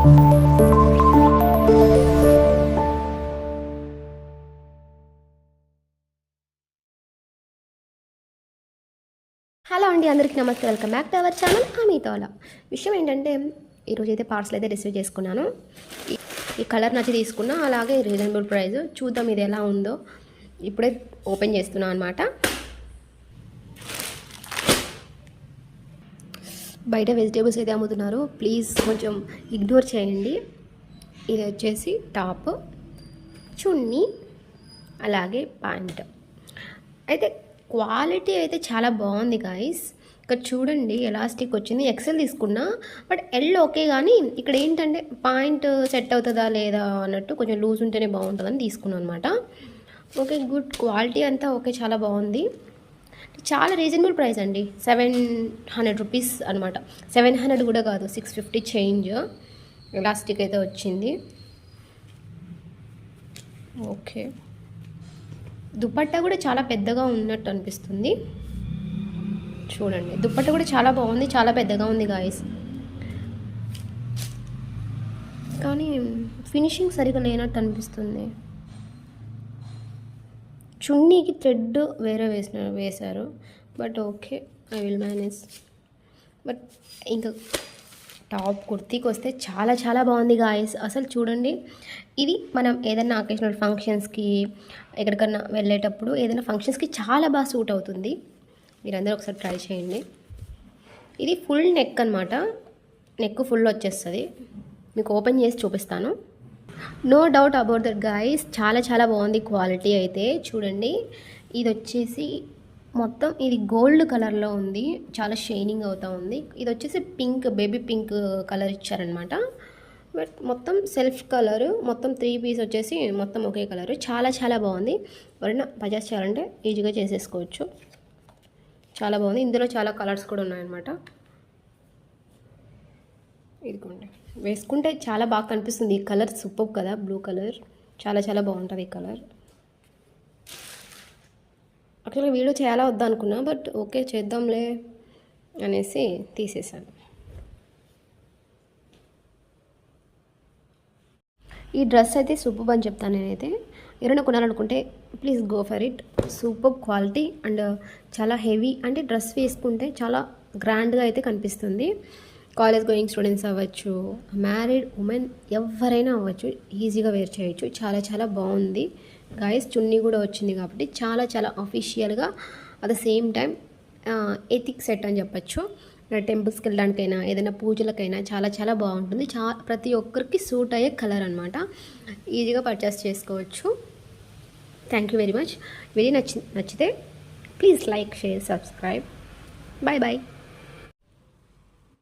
Hello అండి, అందరికీ నమస్తే. Welcome back to our channel అమితోలా. విషయం ఏంటంటే ఈరోజు అయితే పార్సల్ అయితే రిసీవ్ చేసుకున్నాను. ఈ కలర్ నచ్చి తీసుకున్నా, అలాగే రీజనబుల్ ప్రైస్. చూద్దాం ఇది ఎలా ఉందో. ఇప్పుడే ఓపెన్ చేస్తున్నాను అనమాట. బయట వెజిటేబుల్స్ అయితే అమ్ముతున్నారు, ప్లీజ్ కొంచెం ఇగ్నోర్ చేయండి. ఇది వచ్చేసి టాప్, చున్నీ, అలాగే ప్యాంట్. అయితే క్వాలిటీ అయితే చాలా బాగుంది గాయస్. ఇక్కడ చూడండి, ఎలాస్టిక్ వచ్చింది. ఎక్సెల్ తీసుకున్నా, బట్ ఎల్ ఓకే, కానీ ఇక్కడ ఏంటంటే పాయింట్ సెట్ అవుతుందా లేదా అన్నట్టు కొంచెం లూజ్ ఉంటేనే బాగుంటుందని తీసుకున్నాను అనమాట. ఓకే, గుడ్ క్వాలిటీ అంతా ఓకే, చాలా బాగుంది. చాలా రీజనబుల్ ప్రైస్ అండి, 700 రూపీస్ అనమాట. 700 కూడా కాదు, 650 చేంజ్. ఎలాస్టిక్ అయితే వచ్చింది. ఓకే, దుపట్టా కూడా చాలా పెద్దగా ఉన్నట్టు అనిపిస్తుంది. చూడండి, దుపట్టా కూడా చాలా బాగుంది, చాలా పెద్దగా ఉంది గాయస్. కానీ ఫినిషింగ్ సరిగా లేనట్టు అనిపిస్తుంది. చున్నీకి థ్రెడ్ వేరే వేశారు, but okay, I will manage. But ఇంకా టాప్ కుర్తీకి వస్తే చాలా చాలా బాగుంది గాయస్. అసలు చూడండి, ఇది మనం ఏదైనా అకేషనల్ ఫంక్షన్స్కి, ఎక్కడికన్నా వెళ్ళేటప్పుడు ఏదైనా ఫంక్షన్స్కి చాలా బాగా సూట్ అవుతుంది. మీరందరూ ఒకసారి ట్రై చేయండి. ఇది ఫుల్ నెక్ అనమాట, నెక్ ఫుల్ వచ్చేస్తుంది. మీకు ఓపెన్ చేసి చూపిస్తాను. No doubt about that guys, చాలా చాలా బాగుంది క్వాలిటీ అయితే. చూడండి, ఇది వచ్చేసి మొత్తం ఇది గోల్డ్ కలర్లో ఉంది, చాలా షైనింగ్ అవుతూ ఉంది. ఇది వచ్చేసి పింక్, బేబీ పింక్ కలర్ ఇచ్చారనమాట. బట్ మొత్తం సెల్ఫ్ కలరు, మొత్తం 3 పీస్ వచ్చేసి మొత్తం ఒకే కలరు. చాలా చాలా బాగుంది. ఎవరైనా పర్చేస్ చేయాలంటే ఈజీగా చేసేసుకోవచ్చు. చాలా బాగుంది. ఇందులో చాలా కలర్స్ కూడా ఉన్నాయన్నమాట. ఇదిగోండి, వేసుకుంటే చాలా బాగా కనిపిస్తుంది. ఈ కలర్ సూపర్ కదా, బ్లూ కలర్. చాలా చాలా బాగుంటుంది ఈ కలర్. యాక్చువల్గా వీడియో చేయాలా వద్దా అనుకున్నా, బట్ ఓకే చేద్దాంలే అనేసి తీసేసాను. ఈ డ్రెస్ అయితే సూపర్ అని చెప్తాను నేనైతే. ఎవరైనా కొనాలనుకుంటే please go for it. Super quality and చాలా హెవీ, అంటే డ్రెస్ వేసుకుంటే చాలా గ్రాండ్గా అయితే కనిపిస్తుంది. కాలేజ్ గోయింగ్ స్టూడెంట్స్ అవ్వచ్చు, మ్యారీడ్ ఉమెన్ ఎవరైనా అవ్వచ్చు, ఈజీగా వేర్ చేయొచ్చు. చాలా చాలా బాగుంది గాయస్. చున్నీ కూడా వచ్చింది కాబట్టి చాలా చాలా అఫీషియల్గా, at the same time ethic set అని చెప్పచ్చు. టెంపుల్స్కి వెళ్ళడానికైనా, ఏదైనా పూజలకైనా చాలా చాలా బాగుంటుంది. ప్రతి ఒక్కరికి సూట్ అయ్యే కలర్ అనమాట. ఈజీగా పర్చేస్ చేసుకోవచ్చు. Thank you very much. Video నచ్చితే please like, share, subscribe. Bye bye.